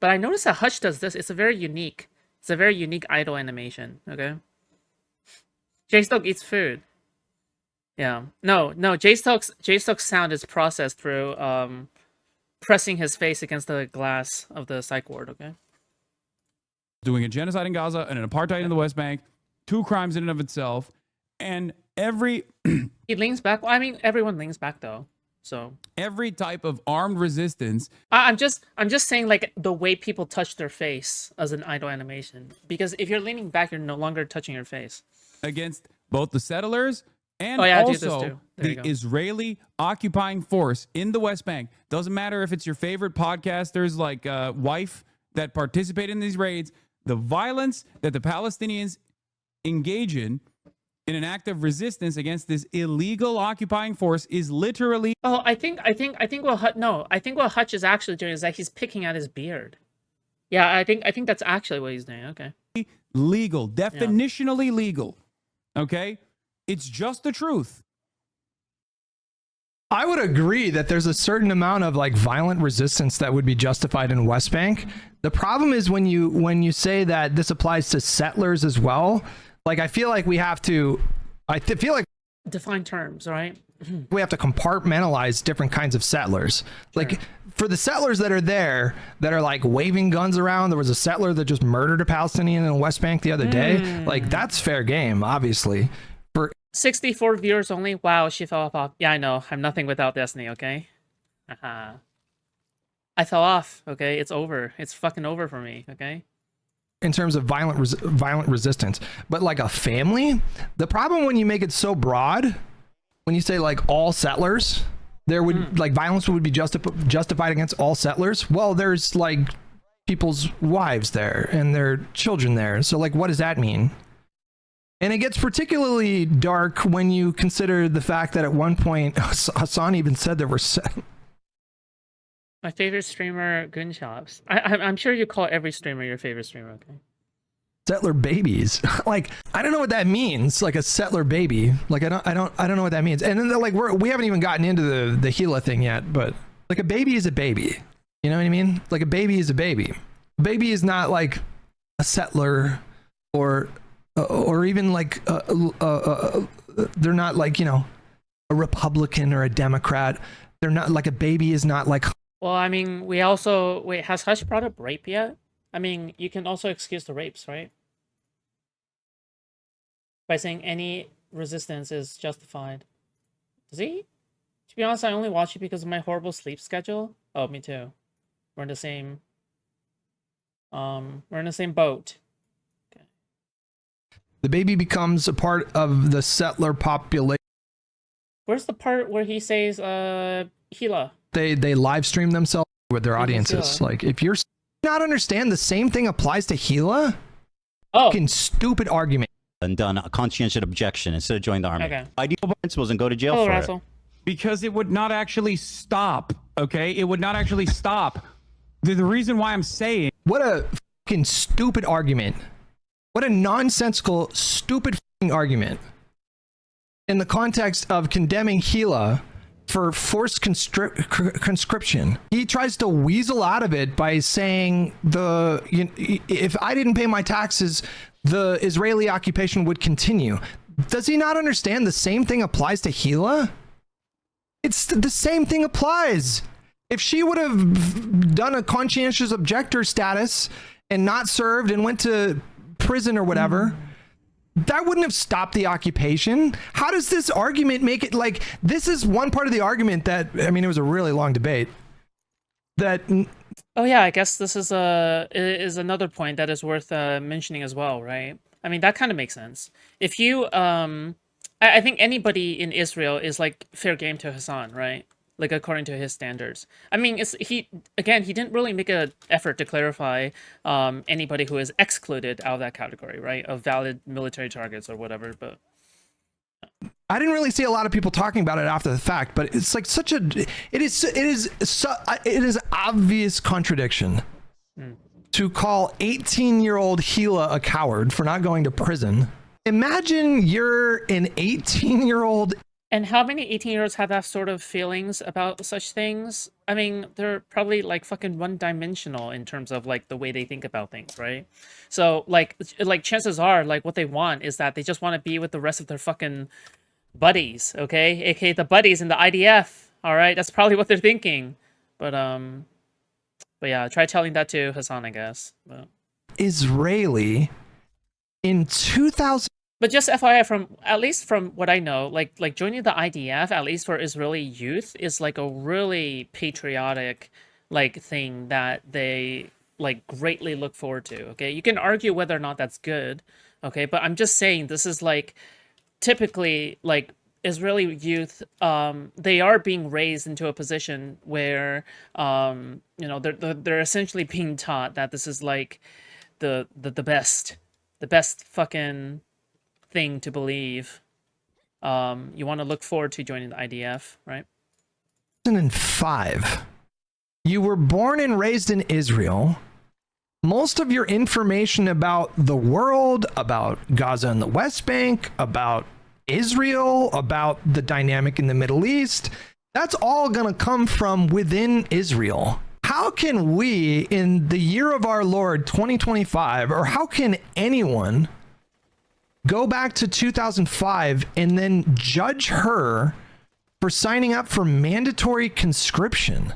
But I noticed that Hutch does this. It's a very unique idle animation. Okay. J-Stoke eats food. Yeah. No. J-Stoke's sound is processed through pressing his face against the glass of the psych ward. Okay. Doing a genocide in Gaza and an apartheid in the West Bank, 2 crimes in and of itself, and every he leans back. Well, I mean, everyone leans back though. So every type of armed resistance. I'm just saying, like, the way people touch their face as an idle animation. Because if you're leaning back, you're no longer touching your face. Against both the settlers and also the Israeli occupying force in the West Bank. Doesn't matter if it's your favorite podcasters like Wife that participate in these raids. The violence that the Palestinians engage in an act of resistance against this illegal occupying force is literally. Oh, I think what Hutch is actually doing is that he's picking at his beard. Yeah, I think that's actually what he's doing. Okay. Legal, definitionally legal. Okay? It's just the truth. I would agree that there's a certain amount of like violent resistance that would be justified in West Bank. The problem is when you say that this applies to settlers as well. Like, I feel like we have to, feel like define terms, right? We have to compartmentalize different kinds of settlers. Sure. Like, for the settlers that are there, that are like waving guns around, there was a settler that just murdered a Palestinian in the West Bank the other day. Like, that's fair game, obviously. For 64 viewers only. Wow, she fell off. Yeah, I know. I'm nothing without Destiny, okay? I fell off, okay? It's over. It's fucking over for me, okay? In terms of violent resistance, but like a family, the problem when you make it so broad, when you say like all settlers, there would like violence would be justified against all settlers. Well, there's like people's wives there and their children there. So like, what does that mean? And it gets particularly dark when you consider the fact that at one point Hasan even said there were my favorite streamer, Goonshops. I'm sure you call every streamer your favorite streamer, okay? Settler babies. Like, I don't know what that means. Like a settler baby. Like, I don't know what that means. And then like we haven't even gotten into the Gila thing yet, but like a baby is a baby. You know what I mean? Like a baby is a baby. A baby is not like a settler or even like they're not like, you know, a Republican or a Democrat. They're not like a baby is not like. Well, I mean, has Hutch brought up rape yet? I mean, you can also excuse the rapes, right? By saying any resistance is justified. Does he? To be honest, I only watch it because of my horrible sleep schedule. Oh, me too. We're in the same boat. Okay. The baby becomes a part of the settler population. Where's the part where he says Gila? They live stream themselves with their audiences. Like, if you're not understand the same thing applies to Gila, fucking stupid argument. And done a conscientious objection instead of joining the army. Okay. Ideal principles and go to jail for Russell. it. Because it would not actually stop. Okay, it would not actually stop. The reason why I'm saying what a fucking stupid argument. What a nonsensical, stupid fucking argument. In the context of condemning Gila for forced conscription, he tries to weasel out of it by saying if I didn't pay my taxes, the Israeli occupation would continue. Does he not understand the same thing applies to Gila? It's the same thing applies. If she would have done a conscientious objector status and not served and went to prison or whatever, that wouldn't have stopped the occupation. How does this argument make it like this is one part of the argument that, I mean, it was a really long debate that. Oh yeah, I guess this is another point that is worth mentioning as well, right? I mean, that kind of makes sense. If you, I think anybody in Israel is like fair game to Hasan, right? Like according to his standards. I mean, he didn't really make an effort to clarify anybody who is excluded out of that category, right? Of valid military targets or whatever. But I didn't really see a lot of people talking about it after the fact. But it's like such a, it is obvious contradiction to call 18-year-old Gila a coward for not going to prison. Imagine you're an 18-year-old. And how many 18-year-olds have that sort of feelings about such things? I mean, they're probably like fucking one-dimensional in terms of like the way they think about things, right? So like chances are like what they want is that they just want to be with the rest of their fucking buddies, okay? AKA the buddies in the IDF. All right, that's probably what they're thinking. But yeah, try telling that to Hasan, I guess. But Israeli in 2000. But just FYI, from at least from what I know, like joining the IDF, at least for Israeli youth, is like a really patriotic like thing that they like greatly look forward to. Okay, you can argue whether or not that's good. Okay, but I'm just saying this is like typically like Israeli youth, they are being raised into a position where you know they're essentially being taught that this is like the best fucking thing to believe. You want to look forward to joining the IDF, right? 2005. You were born and raised in Israel. Most of your information about the world, about Gaza and the West Bank, about Israel, about the dynamic in the Middle East, that's all going to come from within Israel. How can we, in the year of our Lord 2025, or how can anyone go back to 2005 and then judge her for signing up for mandatory conscription?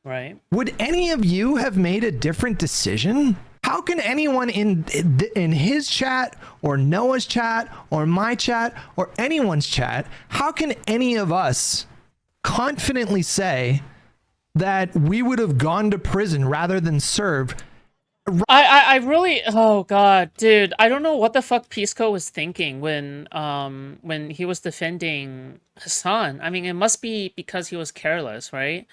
Right. Would any of you have made a different decision? How can anyone in his chat or Noah's chat or my chat or anyone's chat, how can any of us confidently say that we would have gone to prison rather than serve? I really, oh god, dude, I don't know what the fuck Pisco was thinking when he was defending Hasan. I mean, it must be because he was careless, right?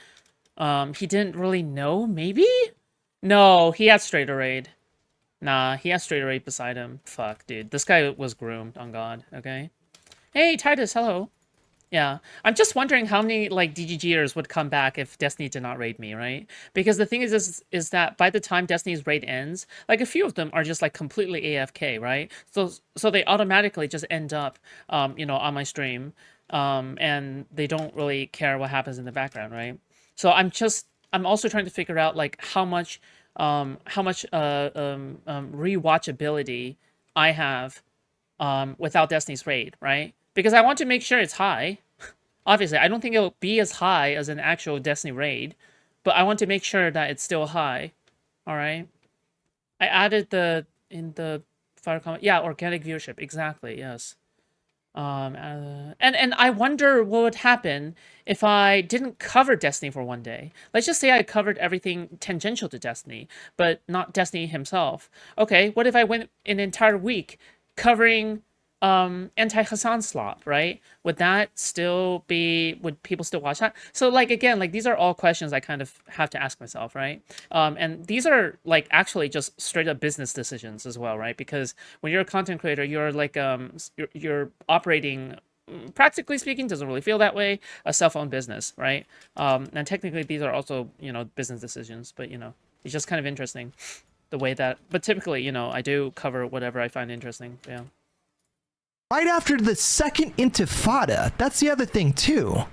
He didn't really know, maybe? No, he had straight raid. Nah, he had straight raid beside him. Fuck, dude. This guy was groomed, on God, okay? Hey, Titus, hello. Yeah, I'm just wondering how many like DGGers would come back if Destiny did not raid me, right? Because the thing is that by the time Destiny's raid ends, like a few of them are just like completely AFK, right? So they automatically just end up, you know, on my stream, and they don't really care what happens in the background, right? So I'm also trying to figure out like how much rewatchability I have without Destiny's raid, right? Because I want to make sure it's high. Obviously, I don't think it'll be as high as an actual Destiny raid, but I want to make sure that it's still high. All right. I added in the fire comment. Yeah, organic viewership. Exactly. Yes. And I wonder what would happen if I didn't cover Destiny for one day. Let's just say I covered everything tangential to Destiny, but not Destiny himself. Okay, what if I went an entire week covering anti-Hasan slop, right? Would people still watch that? So like again, like these are all questions I kind of have to ask myself, right? And these are like actually just straight up business decisions as well, right? Because when you're a content creator, you're like you're operating, practically speaking, doesn't really feel that way, a self-owned business, right? And technically these are also, you know, business decisions, but you know, it's just kind of interesting the way that, but typically, you know, I do cover whatever I find interesting. Yeah. Right after the second intifada, that's the other thing too.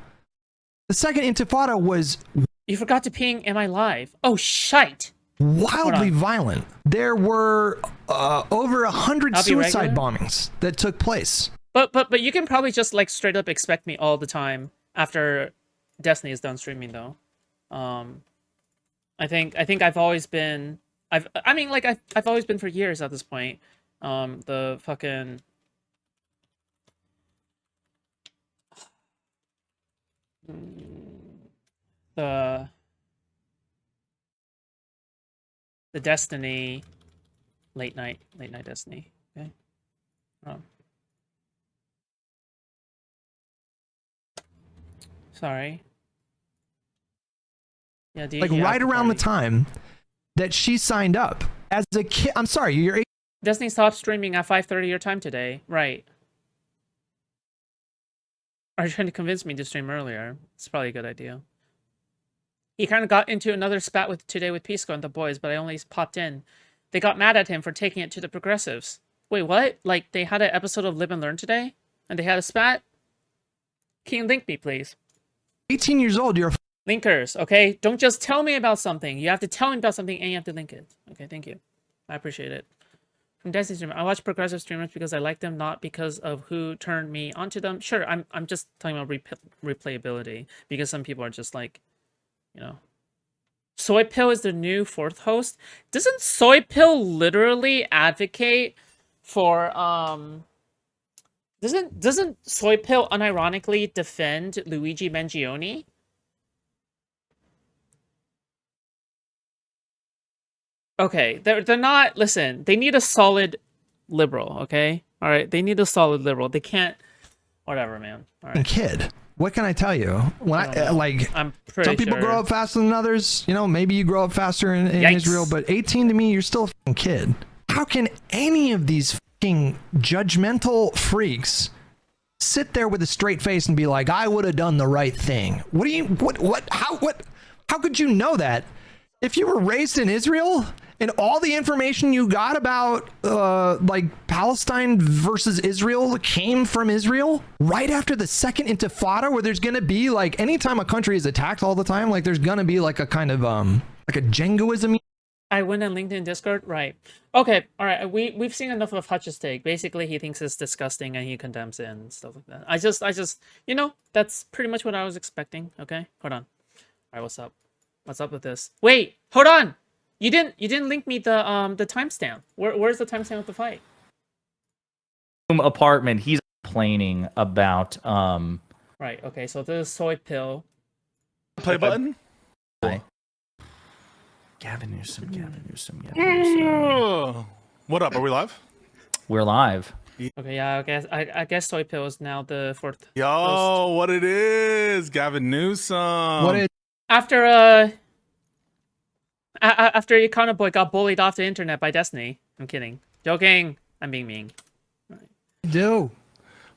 The second intifada was You forgot to ping, am I live? Oh, shite. wildly violent. There were over 100 suicide bombings that took place. But you can probably just like straight up expect me all the time after Destiny is done streaming though. I think I've always been I've always been for years at this point. The fucking the Destiny late night Destiny. Okay. Sorry. Yeah, like right around the time that she signed up as a kid. I'm sorry, you're Destiny stopped streaming at 5:30 your time today. Right. Are you trying to convince me to stream earlier? It's probably a good idea. He kind of got into another spat today with Pisco and the boys, but I only popped in. They got mad at him for taking it to the progressives. Wait, what? Like, they had an episode of Live and Learn today? And they had a spat? Can you link me, please? 18 years old, you're a Linkers, okay? Don't just tell me about something. You have to tell me about something and you have to link it. Okay, thank you. I appreciate it. From Destiny Streamer, I watch progressive streamers because I like them, not because of who turned me onto them. Sure, I'm just talking about replayability because some people are just like, you know. Soy Pill is the new fourth host. Doesn't Soy Pill literally advocate for doesn't Soy Pill unironically defend Luigi Mangione? Okay, they're not. Listen, they need a solid liberal. Okay, all right. They need a solid liberal. They can't. Whatever, man. All right. kid. What can I tell you? When I like, I'm pretty some people sure. grow up faster than others. You know, maybe you grow up faster in Yikes. Israel, but 18 to me, you're still a fucking kid. How can any of these fucking judgmental freaks sit there with a straight face and be like, I would have done the right thing? How could you know that? If you were raised in Israel and all the information you got about like Palestine versus Israel came from Israel right after the second intifada, where there's going to be like, anytime a country is attacked all the time, like there's going to be like a kind of like a jingoism. I went on LinkedIn Discord, right? Okay, all right. We've seen enough of Hutch's take. Basically, he thinks it's disgusting and he condemns it and stuff like that. I just, you know, that's pretty much what I was expecting. Okay, hold on. All right, what's up? What's up with this? Wait, hold on. You didn't link me the timestamp. Where's the timestamp of the fight? Apartment. He's complaining about Right. Okay. So this is Soy Pill. Play button. Gavin Newsom. What up? Are we live? We're live. Okay. Yeah. I guess Soy Pill is now the fourth. Yo, host. what it is? Gavin Newsom. What it After Econo Boy got bullied off the internet by Destiny. I'm kidding. Joking. I'm being mean. do?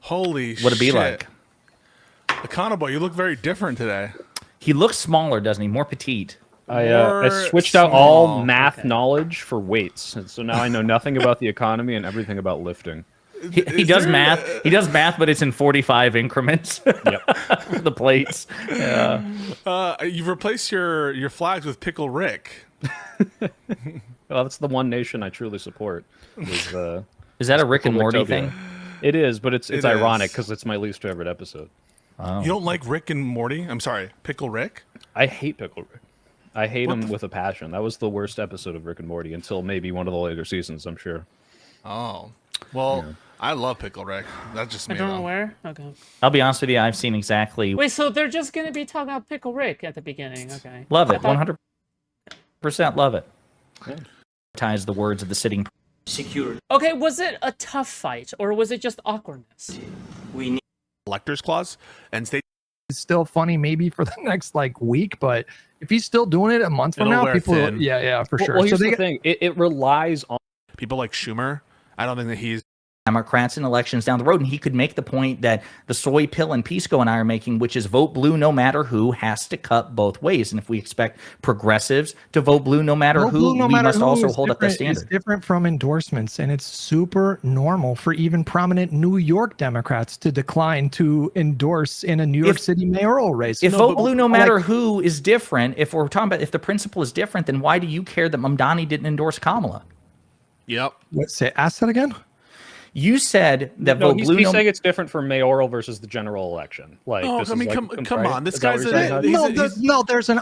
Holy shit. What'd it be like? Econoboy, you look very different today. He looks smaller, doesn't he? More petite. I More switched out all small. math Okay. knowledge for weights, and so now I know nothing about the economy and everything about lifting. He Is does there- math. He does math, but it's in 45 increments. Yep. For the plates. Yeah. You've replaced your flags with Pickle Rick. Well, that's the one nation I truly support. Is that a Rick and Morty Lichtopia. thing? It is, but it's It ironic is. because it's my least favorite episode. Oh. You don't like Rick and Morty? I'm sorry, Pickle Rick? I hate Pickle Rick. I hate What him the- with a passion. That was the worst episode of Rick and Morty until maybe one of the later seasons, I'm sure. Oh. Well, I love Pickle Rick. That's just I me. don't know though. where. Okay. I'll be honest with you. I've seen exactly. Wait. So they're just gonna be talking about Pickle Rick at the beginning. Okay. Love I it. thought- 100% love it. Yeah. Ties the words of the sitting. Okay. Was it a tough fight or was it just awkwardness? Elector's clause and state It's still funny maybe for the next like week, but if he's still doing it a month from It'll now, wear people, thin. yeah, for sure. Well, So here's they the thing. It relies on people like Schumer. I don't think that he's Democrats in elections down the road, and he could make the point that the Soy Pill and Pisco and I are making, which is vote blue no matter who, has to cut both ways. And if we expect progressives to vote blue no matter Vote who, blue, no we matter must who also is hold up the different- standard. It's different from endorsements, and it's super normal for even prominent New York Democrats to decline to endorse in a New York City mayoral race. If No, vote but- blue no matter who is different, if we're talking about if the principle is different, then why do you care that Mamdani didn't endorse Kamala? Yep. Ask that again. You said that no, vote he's, blue he's no saying it's different from mayoral versus the general election. Like, Oh, this I is mean, like, come right? on. This Is that guy's what you're saying, Hutch? No, there's an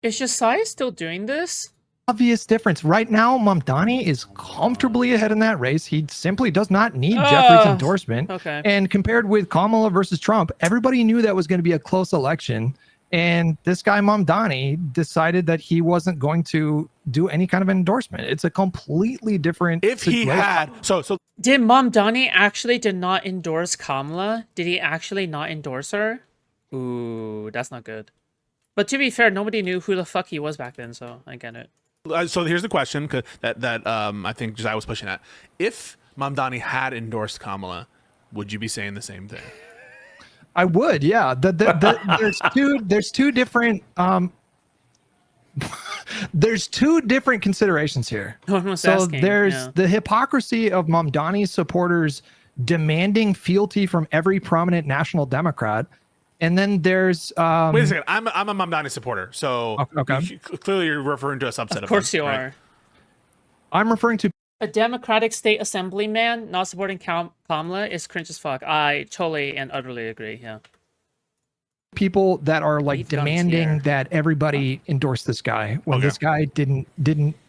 Is Josiah still doing this? obvious difference. Right now, Mamdani is comfortably ahead in that race. He simply does not need Jeffrey's endorsement. Okay. And compared with Kamala versus Trump, everybody knew that was going to be a close election. And this guy, Mamdani, decided that he wasn't going to do any kind of endorsement. It's a completely different If he situation. had so Did Mamdani actually did not endorse Kamala? Did he actually not endorse her? Ooh, that's not good. But to be fair, nobody knew who the fuck he was back then, so I get it. so here's the question 'cause that I think Josiah was pushing at. If Mamdani had endorsed Kamala, would you be saying the same thing? I would, yeah. There's two different there's two different considerations here. No one was So asking. there's yeah. the hypocrisy of Mamdani's supporters demanding fealty from every prominent national Democrat. And then there's Wait a second. I'm a Mamdani supporter, so Okay. clearly you're referring to a subset of Of course them, you right? are. I'm referring to A Democratic state assemblyman not supporting Kamala is cringe as fuck. I totally and utterly agree. Yeah. people that are like Leave guns demanding here. that everybody endorse this guy when Okay. this guy didn't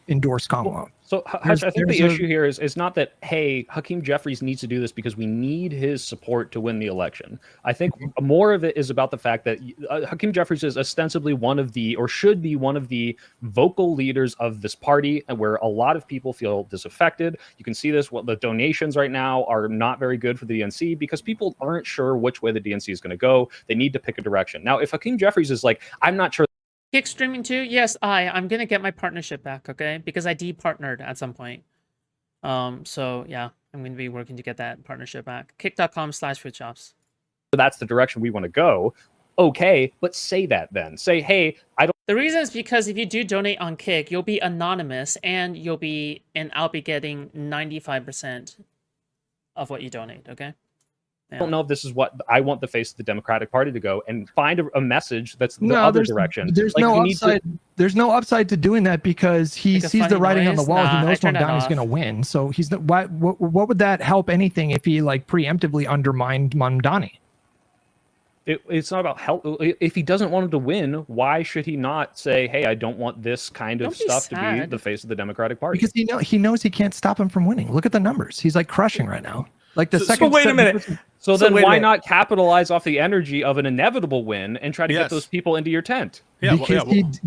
endorse Kamala. So, Hutch, I think the there's issue here is not that, hey, Hakeem Jeffries needs to do this because we need his support to win the election. I think more of it is about the fact that Hakeem Jeffries is ostensibly one of the, or should be one of the vocal leaders of this party, and where a lot of people feel disaffected. You can see this, what the donations right now are not very good for the DNC because people aren't sure which way the DNC is going to go. They need to pick a direction. Now, if Hakeem Jeffries is like, I'm not sure Kick streaming too? Yes, I'm gonna get my partnership back, okay? Because I de-partnered at some point. So yeah, I'm gonna be working to get that partnership back. Kick.com/Foodshops. that's the direction we want to go, okay, but say that then. Say, hey, I don't The reason is because if you do donate on Kick, you'll be anonymous and I'll be getting 95% of what you donate, okay? don't know if this is what I want the face of the Democratic Party to go, and find a message that's the other direction. There's Like, no we need to- upside. There's no upside to doing that because he Make a sees the funny writing on the noise? wall. Nah, He I knows turned that Mamdani's off. going to win. So he's the, what would that help anything if he like preemptively undermined Mamdani? It's not about help. If he doesn't want him to win, why should he not say, hey, I don't want this kind of Don't be stuff to be sad. the face of the Democratic Party? Because he knows he can't stop him from winning. Look at the numbers. He's like crushing right now. Like the So second. wait a minute. So So then wait a why minute. not capitalize off the energy of an inevitable win and try to Yes. get those people into your tent? Yeah,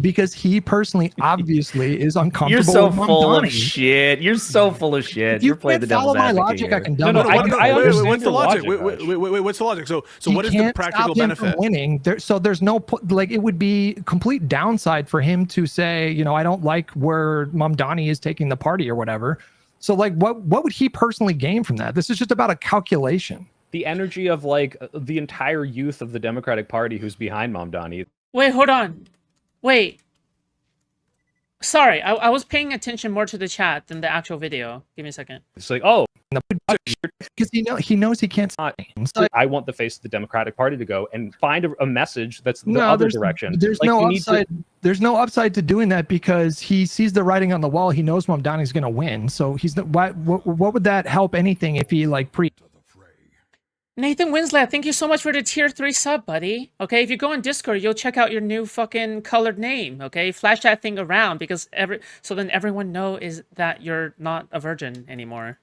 Because he personally obviously is uncomfortable. You're so with full of Mamdani. shit. You're so full of shit. If you You're playing the can't follow devil's my advocate logic, here. I can No, dumb no, it. I understand what's the your logic? logic, Wait, what's the logic? So He what is the can't practical stop him benefit? from winning. So there's no like it would be complete downside for him to say, you know, I don't like where Mamdani is taking the party or whatever. So like what would he personally gain from that? This is just about a calculation. The energy of like the entire youth of the Democratic Party who's behind Mamdani. Wait, hold on. Wait. Sorry, I was paying attention more to the chat than the actual video. Give me a second. It's like, oh, Because he knows he can't stop him. So, I want the face of the Democratic Party to go, and find a message that's the no, other there's, direction. There's Like, no you need to- upside. There's no upside to doing that because he sees the writing on the wall. He knows Mamdani's going to win. So he's the, what would that help anything if he like Nathan Winslet, thank you so much for the tier 3 sub, buddy. Okay, if you go on Discord, you'll check out your new fucking colored name, okay? Flash that thing around because so then everyone knows that you're not a virgin anymore.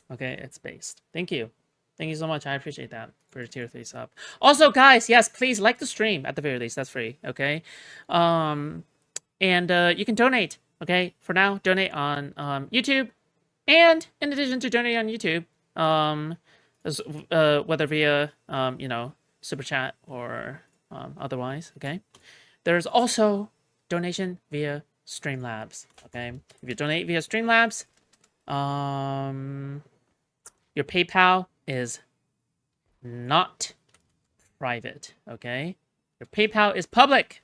Okay, it's based. Thank you. Thank you so much. I appreciate that for your tier 3 sub. Also, guys, yes, please like the stream at the very least. That's free, okay? And you can donate, okay? For now, donate on YouTube. And in addition to donating on YouTube, whether via super chat or otherwise, okay, there's also donation via Streamlabs. Okay, if you donate via Streamlabs, your PayPal is not private. Okay, your PayPal is public.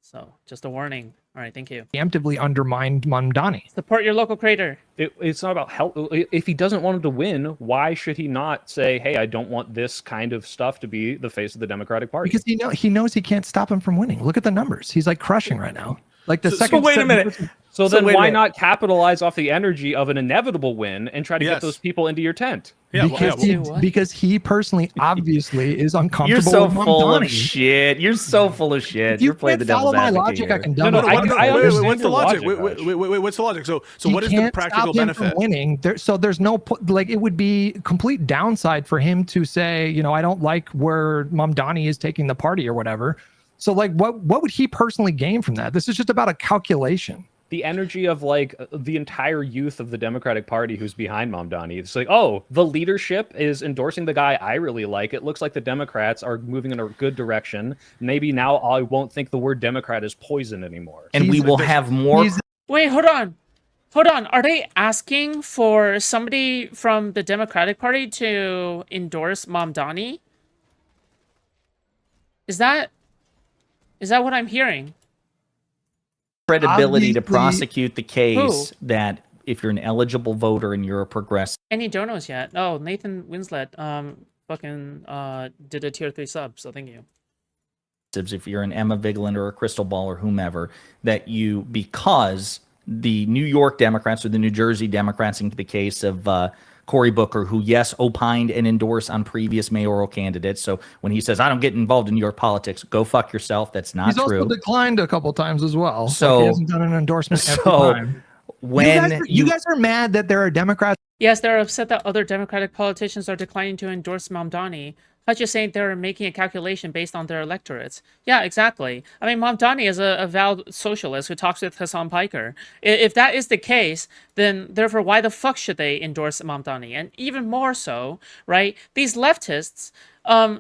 So just a warning. All right, thank you. preemptively undermined Mamdani? Support your local creator. It's not about help. If he doesn't want him to win, why should he not say, hey, I don't want this kind of stuff to be the face of the Democratic Party? Because he knows he can't stop him from winning. Look at the numbers. He's like crushing right now. Like the So second. wait a minute. So then wait a why minute. not capitalize off the energy of an inevitable win and try to Yes. get those people into your tent? Yeah, Because he personally obviously is uncomfortable. You're so with full of Mamdani. shit. You're so full of shit. If you You're playing the can't follow devil's my advocate logic, here. I can dumb it. I understand what's the your logic? logic, Wait, what's the logic? So He what is the can't practical stop him from benefit? winning. So there's no like it would be complete downside for him to say, you know, I don't like where Mamdani is taking the party or whatever. So like what would he personally gain from that? This is just about a calculation. The energy of like the entire youth of the Democratic Party who's behind Mamdani. It's like, oh, the leadership is endorsing the guy I really like. It looks like the Democrats are moving in a good direction. Maybe now I won't think the word Democrat is poison anymore. And we will have more. Wait, hold on. Hold on. Are they asking for somebody from the Democratic Party to endorse Mamdani? Is that what I'm hearing? credibility to Obviously- prosecute the case that if you're an eligible voter and you're a progressive. Any donos yet? Oh, Nathan Winslet, fucking did a tier 3 sub, so thank you. If you're an Emma Vigeland or a Crystal Ball or whomever, that you, because the New York Democrats or the New Jersey Democrats, in the case of Cory Booker, who, yes, opined and endorsed on previous mayoral candidates. So when he says, I don't get involved in New York politics, go fuck yourself. That's not true. He's also declined a couple times as well. So he hasn't done an endorsement every time. When you guys are mad that there are Democrats. Yes, they're upset that other Democratic politicians are declining to endorse Mamdani. Hutch is saying they're making a calculation based on their electorates. Yeah, exactly. I mean, Mamdani is a avowed socialist who talks with Hasan Piker. If that is the case, then therefore, why the fuck should they endorse Mamdani? And even more so, right? These leftists,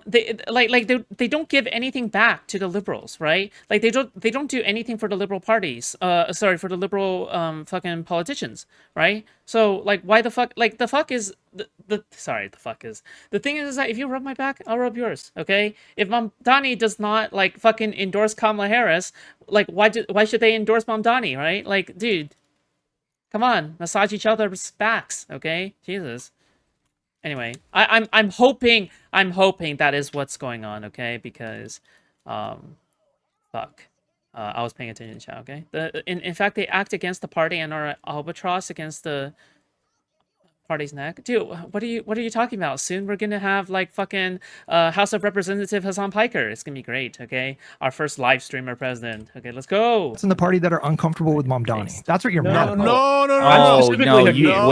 they don't give anything back to the liberals, right? Like they don't do anything for the liberal parties. For the liberal fucking politicians, right? So like, why the fuck? Like the fuck is the thing is that if you rub my back, I'll rub yours. Okay? If Mamdani does not like fucking endorse Kamala Harris, like why should they endorse Mamdani, right? Like, dude, come on, massage each other's backs, okay? Jesus. Anyway, I'm hoping that is what's going on, okay? Because, fuck. I was paying attention, chat, okay? In fact, they act against the party and are albatross against the party's neck. Dude, what are you talking about? Soon we're gonna have like fucking House of Representative Hasan Piker. It's gonna be great, okay? Our first live streamer president. Okay, let's go. It's in the party that are uncomfortable with Mamdani. That's what you're mad about. No. Oh, no,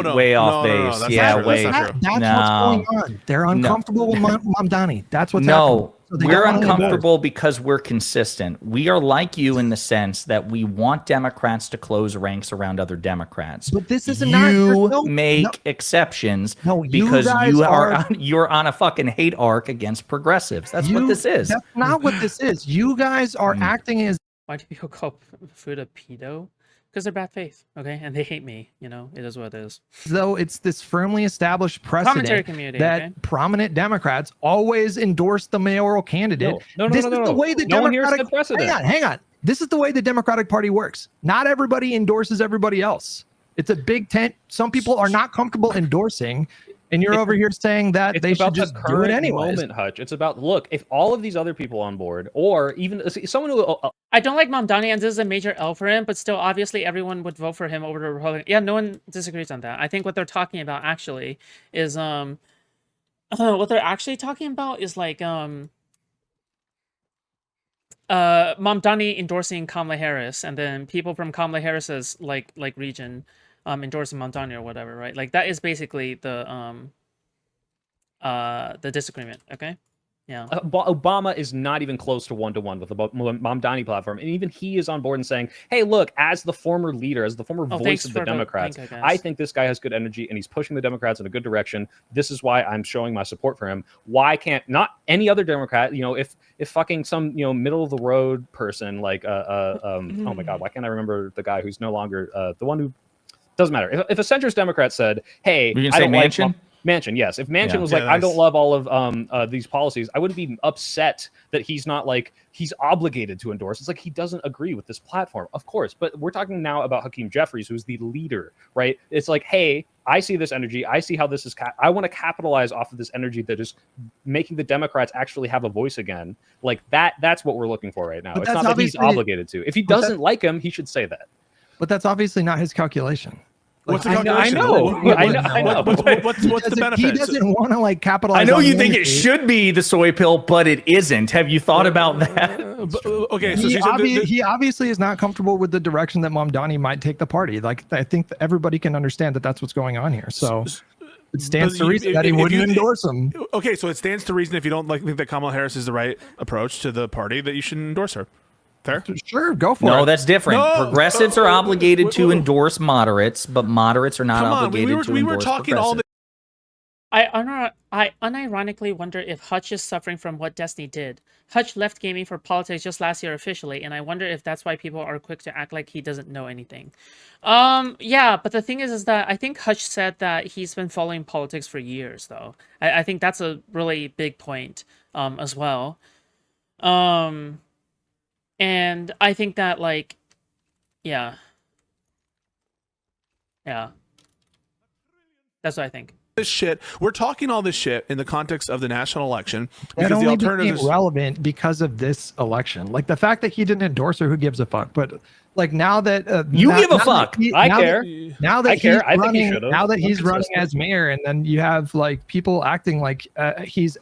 way off base. That's Yeah, not true. way. That's not true. That's what's going on. They're uncomfortable with Mamdani. That's what's happening. So they we're don't wanna uncomfortable because we're consistent. We are like you in the sense that we want Democrats to close ranks around other Democrats. But this is make exceptions you because guys you're on a fucking hate arc against progressives. That's what this is. That's not what this is. You guys are acting as. Why do people call food a pedo? Because they're bad faith, okay? And they hate me, you know? It is what it is. Though it's this firmly established Commentary precedent community, that okay? prominent Democrats always endorse the mayoral candidate. No. This is the way the No one here Democratic said precedent. Hang on. This is the way the Democratic Party works. Not everybody endorses everybody else. It's a big tent. Some people are not comfortable endorsing, and you're over here saying that they should just do it anyways. Moment, Hutch. It's about, look, if all of these other people on board, or even someone who I don't like Mamdani, and this is a major L for him, but still, obviously, everyone would vote for him over the Republican. Yeah, no one disagrees on that. I think what they're talking about actually is what they're actually talking about is like Mamdani endorsing Kamala Harris, and then people from Kamala Harris's like region endorsing Mamdani or whatever, right? Like that is basically the disagreement. Okay. Yeah. Obama is not even close to one-to-one with the Mamdani platform. And even he is on board and saying, hey, look, as the former leader, as the former voice of the Democrats, I think this guy has good energy and he's pushing the Democrats in a good direction. This is why I'm showing my support for him. Why can't not any other Democrat, you know, if fucking some, you know, middle of the road person like, oh my God, why can't I remember the guy who's no longer the one who doesn't matter. If a centrist Democrat said, hey, I don't like Manchin, yes. If Manchin was like, I don't love all of these policies, I wouldn't be upset that he's not like, he's obligated to endorse. It's like he doesn't agree with this platform, of course. But we're talking now about Hakeem Jeffries, who's the leader, right? It's like, hey, I see this energy. I see how this is. I want to capitalize off of this energy that is making the Democrats actually have a voice again. Like that. That's what we're looking for right now. It's not that he's obligated to. If he doesn't like him, he should say that. But that's obviously not his calculation. What's the calculation? I know. What's the benefit? He doesn't want to like capitalize. I know on you the think it energy. should be the soy pill, but it isn't. Have you thought about that? Okay, so He obviously is not comfortable with the direction that Mamdani might take the party. Like I think that everybody can understand that that's what's going on here. So it stands to reason that he wouldn't endorse him. Okay, so it stands to reason if you don't think that Kamala Harris is the right approach to the party that you should endorse her. Fair? Sure, go for it. No, that's different. No, Progressives are obligated to endorse moderates, but moderates are not obligated to endorse progressives. I unironically wonder if Hutch is suffering from what Destiny did. Hutch left gaming for politics just last year officially, and I wonder if that's why people are quick to act like he doesn't know anything. Yeah, but the thing is that I think Hutch said that he's been following politics for years, though. I think that's a really big point, as well. And I think that, like, yeah. Yeah. That's what I think. This shit. We're talking all this shit in the context of the national election That because the only alternative became is relevant because of this election. Like the fact that he didn't endorse her, who gives a fuck? But like now that You give a fuck. I now care. Now that I care. he's I think he running, should've. now that More he's running consistent. as mayor, and then you have like people acting like he's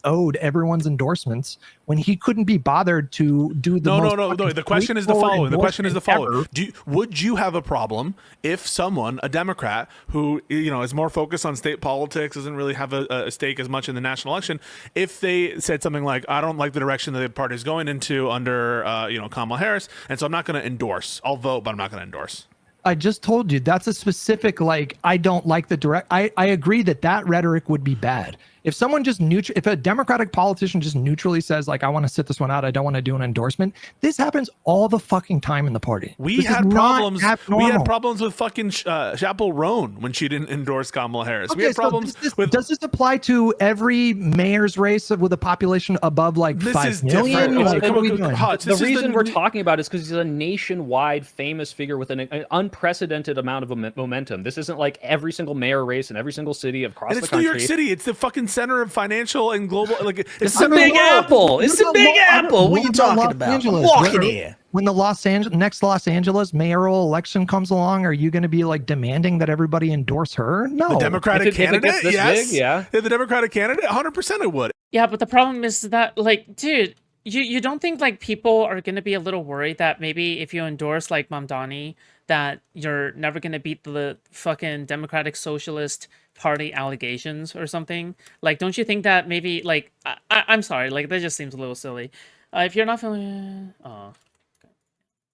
owed everyone's endorsements when he couldn't be bothered to do the no. The question is the following. The question is the following. Ever. Would you have a problem if someone, a Democrat who is more focused on state politics, doesn't really have a stake as much in the national election, if they said something like, "I don't like the direction that the party is going into under Kamala Harris, and so I'm not going to endorse. I'll vote, but I'm not going to endorse." I just told you that's a specific like I don't like the direct. I agree that rhetoric would be bad. If someone just if a Democratic politician just neutrally says like I want to sit this one out, I don't want to do an endorsement. This happens all the fucking time in the party. We This is had not problems. We had abnormal. problems with fucking Chappell Roan when she didn't endorse Kamala Harris. we Okay, had problems with. does this apply to every mayor's race with a population above like This 5 is million? different. Like, what are we doing? Hutch, The this is reason we're talking about it is because he's a nationwide famous figure with an unprecedented amount of momentum. This isn't like every single mayor race in every single city across And the it's New country. York City. It's the fucking center of financial and global. Like It's the Big Apple. It's the Big Apple. What are you talking about? I'm walking here. When the next Los Angeles mayoral election comes along, are you going to be like demanding that everybody endorse her? No. The Democratic If it candidate, gets this yes. big, yeah. The Democratic candidate, 100% it would. Yeah, but the problem is that, like, dude, you don't think, like, people are going to be a little worried that maybe if you endorse, like, Mamdani, that you're never going to beat the fucking Democratic Socialist Party allegations or something? Like, don't you think that maybe, like, I'm sorry, like, that just seems a little silly. If you're not feeling...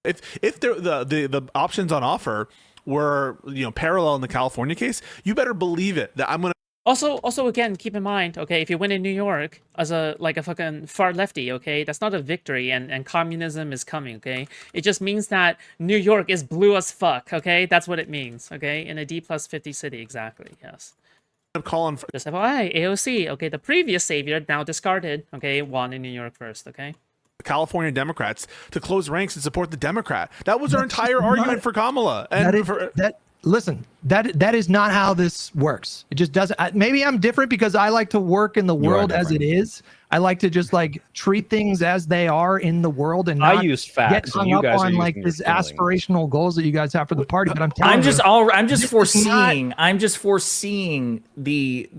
If the options on offer were parallel in the California case, you better believe it that I'm gonna. Also, again, keep in mind, okay, if you win in New York as a fucking far lefty, okay, that's not a victory, and communism is coming, okay? It just means that New York is blue as fuck, okay? That's what it means, okay? In a D+50 city, exactly, yes. I'm calling for Just FYI, AOC, okay, the previous savior, now discarded, okay, won in New York first, okay? California Democrats to close ranks and support the Democrat. That was our entire argument for Kamala. And listen, that is not how this works. It just doesn't. Maybe I'm different because I like to work in the world as it is. I like to just like treat things as they are in the world and not I use facts, get and hung you up guys are on like using your this feelings. aspirational goals that you guys have for the party. But I'm telling I'm you, just foreseeing. I'm just foreseeing the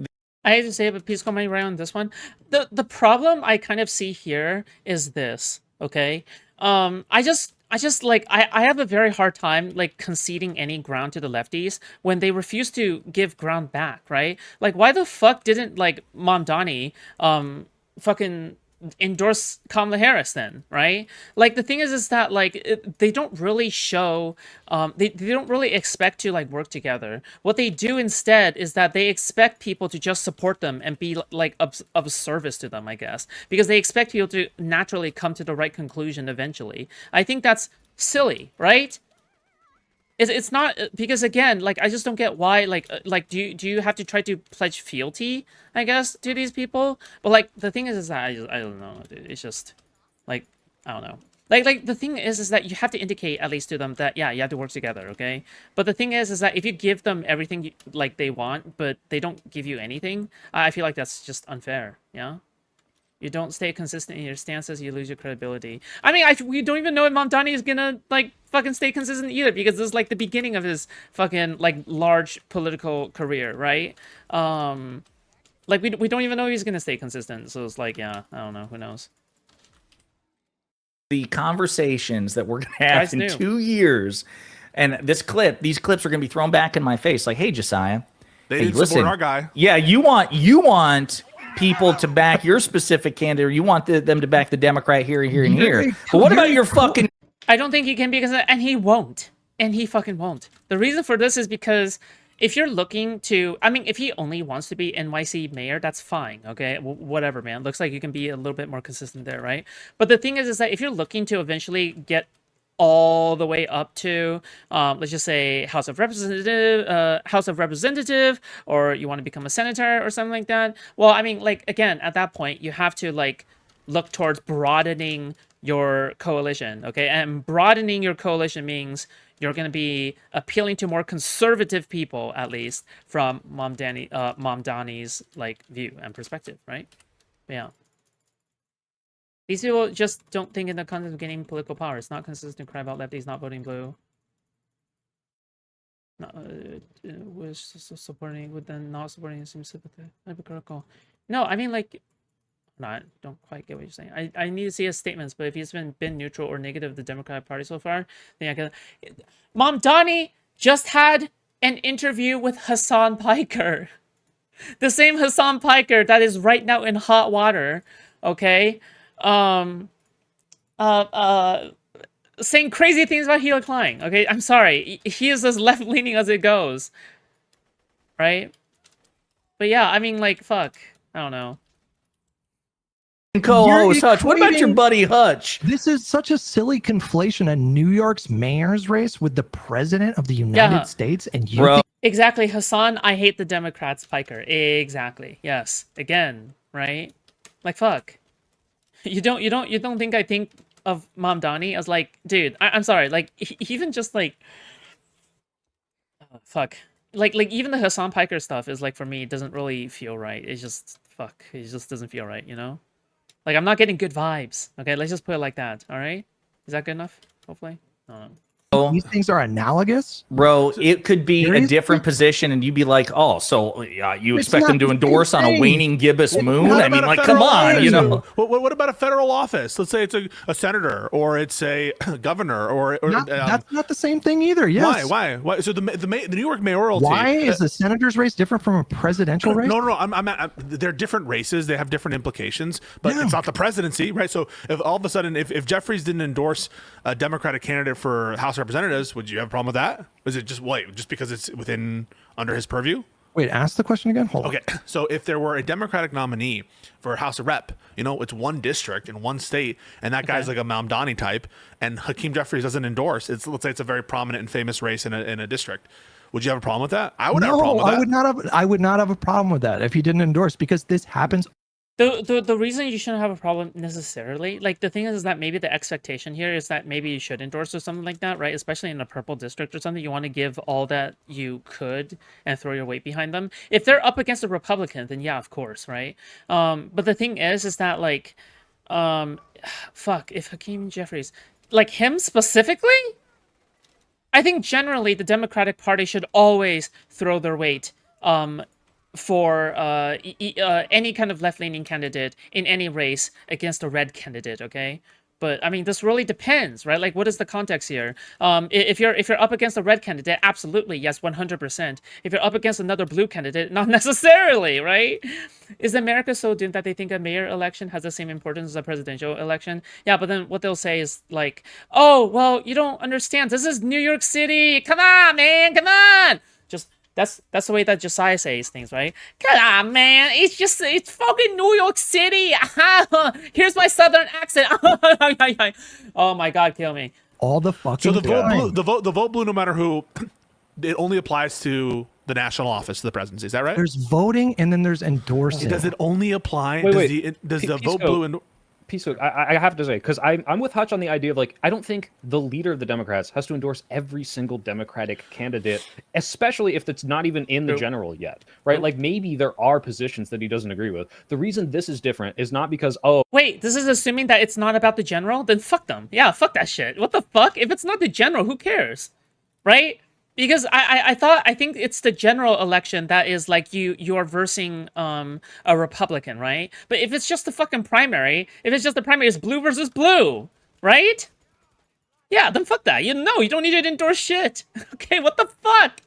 I hate to say it, but please call me right on this one. The problem I kind of see here is this, okay? I just like I have a very hard time like conceding any ground to the lefties when they refuse to give ground back, right? Like why the fuck didn't like Mamdani fucking endorse Kamala Harris then, right? Like the thing is that like they don't really show they don't really expect to like work together. What they do instead is that they expect people to just support them and be like of service to them, I guess, because they expect people to naturally come to the right conclusion eventually. I think that's silly, right? It's not because again, like I just don't get why like do you have to try to pledge fealty, I guess, to these people? But like the thing is that I don't know, dude. It's just like I don't know. Like the thing is that you have to indicate at least to them that yeah, you have to work together, okay? But the thing is that if you give them everything like they want, but they don't give you anything, I feel like that's just unfair, yeah? You don't stay consistent in your stances, you lose your credibility. I mean, we don't even know if Mamdani is gonna, like, fucking stay consistent either, because this is, like, the beginning of his fucking, like, large political career, right? Like, we don't even know if he's gonna stay consistent, so it's like, yeah, I don't know, who knows? the conversations that we're gonna have Guys in knew. 2 years, and these clips are gonna be thrown back in my face. Like, hey, Josiah, they hey, didn't listen, support our guy. yeah, you want people to back your specific candidate, or you want them to back the Democrat here, here, and here. But what about your fucking? I don't think he can because, and he won't, and he fucking won't. The reason for this is because if you're looking to, I mean, if he only wants to be NYC mayor, that's fine, okay? Whatever, man. Looks like you can be a little bit more consistent there, right? But the thing is that if you're looking to eventually get all the way up to, let's just say House of Representative, or you want to become a senator or something like that. Well, I mean, like, again, at that point, you have to, like, look towards broadening your coalition, okay? And broadening your coalition means you're going to be appealing to more conservative people, at least from Mamdani's like view and perspective, right? Yeah. These people just don't think in the context of gaining political power. It's not consistent to cry about lefties not voting blue. Was supporting with then not supporting seems hypocritical. No, I mean like, no, I don't quite get what you're saying. I need to see his statements, but if he's been neutral or negative of the Democratic Party so far, then I can. Mamdani just had an interview with Hasan Piker, the same Hasan Piker that is right now in hot water. Okay, saying crazy things about Hila Klein. Okay, I'm sorry. He is as left-leaning as it goes. Right? But yeah, I mean, like, fuck. I don't know. Co-host Hutch. What about your buddy Hutch? This is such a silly conflation of New York's mayor's race with the president of the United States, and you think Exactly, Hasan. I hate the Democrats, Piker. Exactly. Yes. Again, right? Like, fuck. You don't think I think of Mamdani as like, dude, I'm sorry, like even just like, fuck, like even the Hasan Piker stuff is like, for me, it doesn't really feel right. It's just fuck, it just doesn't feel right, you know? Like, I'm not getting good vibes. Okay, let's just put it like that. All right, is that good enough? Hopefully. these things are analogous? Bro, it could be Seriously? a different position, and you'd be like, "Oh, so you It's expect not them to the endorse on a same waning gibbous moon?" What I mean, about a like, federal come on, office? you know. What about a federal office? Let's say it's a senator, or it's a governor, or That's not the same thing either. Yes. Why? So the New York mayoralty. Why is the senator's race different from a presidential race? No. They're different races. They have different implications, but it's not the presidency, right? So if all of a sudden, if Jeffries didn't endorse a Democratic candidate for House of Representatives, would you have a problem with that? Is it just because it's under his purview? Wait, ask the question again. Hold on. Okay, so if there were a Democratic nominee for House of Rep, it's one district in one state, and that guy's like a Mamdani type, and Hakeem Jeffries doesn't endorse. Let's say it's a very prominent and famous race in a district. Would you have a problem with that? I would have a problem with that. I would not have a problem with that if he didn't endorse, because this happens. The reason you shouldn't have a problem necessarily, like, the thing is that maybe the expectation here is that maybe you should endorse or something like that, right? Especially in a purple district or something, you want to give all that you could and throw your weight behind them. If they're up against a Republican, then yeah, of course, right? But the thing is that like, fuck, if Hakeem Jeffries, like him specifically, I think generally the Democratic Party should always throw their weight for any kind of left-leaning candidate in any race against a red candidate, okay? But I mean, this really depends, right? Like, what is the context here? If you're up against a red candidate, absolutely, yes, 100%. If you're up against another blue candidate, not necessarily, right? Is America so doomed that they think a mayor election has the same importance as a presidential election? Yeah, but then what they'll say is like, oh, well, you don't understand. This is New York City. Come on, man, come on. Just that's the way that Josiah says things, right? Come on, man. It's fucking New York City. Here's my southern accent. Oh my God, kill me. All the fucking So time. the vote blue, no matter who, it only applies to the national office, to the presidency. Is that right? There's voting and then there's endorsing. Does it only apply? Does the vote blue? Piso, I have to say, because I'm with Hutch on the idea of, like, I don't think the leader of the Democrats has to endorse every single Democratic candidate, especially if it's not even in the general yet, right? Like, maybe there are positions that he doesn't agree with. The reason this is different is not because, Wait, this is assuming that it's not about the general? Then fuck them. Yeah, fuck that shit. What the fuck? If it's not the general, who cares? Right? Because I think it's the general election that is like you're versing a Republican, right? But if it's just the fucking primary, if it's just the primary, it's blue versus blue, right? Yeah, then fuck that. You don't need to endorse shit. Okay, what the fuck?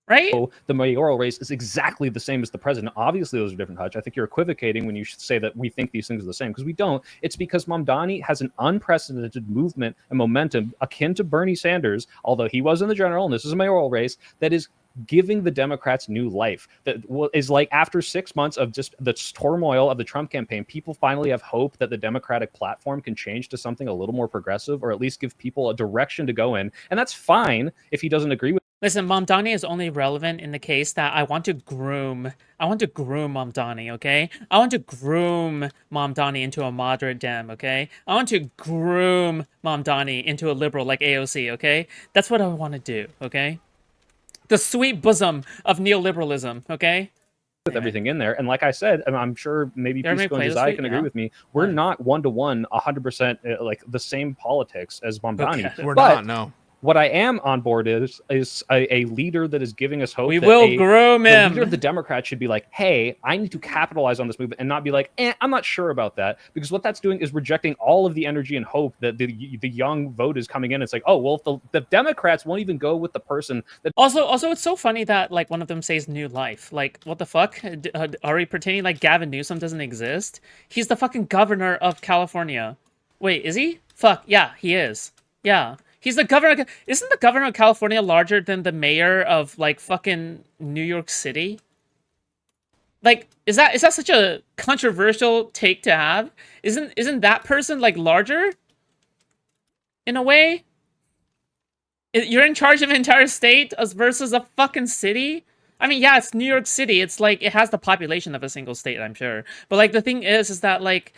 Right? the mayoral race is exactly the same as the president. Obviously, those are different, Hutch. I think you're equivocating when you should say that we think these things are the same, because we don't. It's because Mamdani has an unprecedented movement and momentum akin to Bernie Sanders, although he was in the general, and this is a mayoral race, that is giving the Democrats new life. That is like, after 6 months of just the turmoil of the Trump campaign, people finally have hope that the Democratic platform can change to something a little more progressive, or at least give people a direction to go in. And that's fine if he doesn't agree with Listen, Mamdani is only relevant in the case that I want to groom Mamdani, okay? I want to groom Mamdani into a moderate Dem, okay? I want to groom Mamdani into a liberal like AOC, okay? That's what I want to do, okay? The sweet bosom of neoliberalism, okay? with everything in there. And like I said, and I'm sure maybe You ever Pisco play and this Josiah week? can agree Yeah. with me. We're not 1-to-1, 100% like the same politics as Mamdani. Okay. We're But not. No. what I am on board is a leader that is giving us hope. We that will groom the him. leader of the Democrats should be like, hey, I need to capitalize on this movement, and not be like, I'm not sure about that, because what that's doing is rejecting all of the energy and hope that the young vote is coming in. It's like, oh well, if the Democrats won't even go with the person that Also, it's so funny that like one of them says new life. Like, what the fuck? Are we pretending like Gavin Newsom doesn't exist? He's the fucking governor of California. Wait, is he? Fuck, yeah, he is. Yeah, he's the governor. Isn't the governor of California larger than the mayor of like fucking New York City? Like, is that such a controversial take to have? Isn't that person like larger? In a way? You're in charge of an entire state as versus a fucking city? I mean, yeah, it's New York City. It's like, it has the population of a single state, I'm sure. But like, the thing is that like,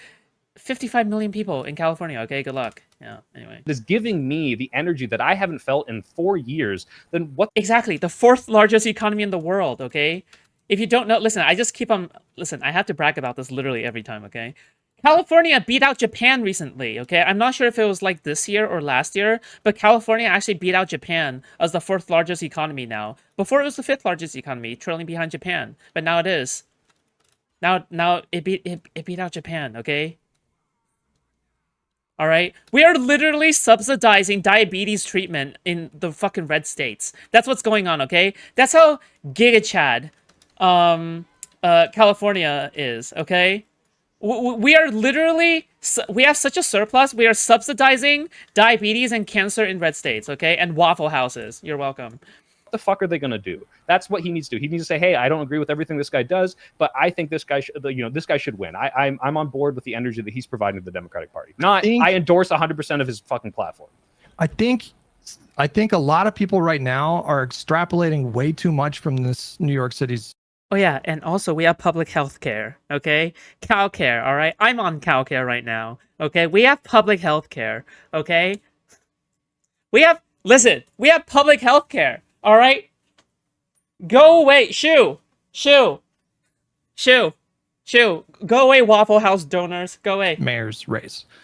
55 million people in California, okay? Good luck. Yeah, anyway. is giving me the energy that I haven't felt in 4 years, then what Exactly, the fourth largest economy in the world, okay? If you don't know, listen, I just keep on, listen, I have to brag about this literally every time, okay? California beat out Japan recently, okay? I'm not sure if it was like this year or last year, but California actually beat out Japan as the fourth largest economy now. Before it was the fifth largest economy, trailing behind Japan, but now it is. Now it beat out Japan, okay? All right, we are literally subsidizing diabetes treatment in the fucking red states. That's what's going on, okay? That's how Giga Chad, California is, okay? We are literally, we have such a surplus. We are subsidizing diabetes and cancer in red states, okay? And Waffle Houses. You're welcome. the fuck are they going to do? That's what he needs to do. He needs to say, hey, I don't agree with everything this guy does, but I think this guy this guy should win. I'm on board with the energy that he's providing to the Democratic Party. I endorse 100% of his fucking platform. I think a lot of people right now are extrapolating way too much from this New York City's. Oh yeah, and also we have public health care, okay? Cow care, all right? I'm on cow care right now, okay? We have public health care, okay? We have public health care, all right? Go away, shoo. Go away, Waffle House donors, go away. Mayor's race.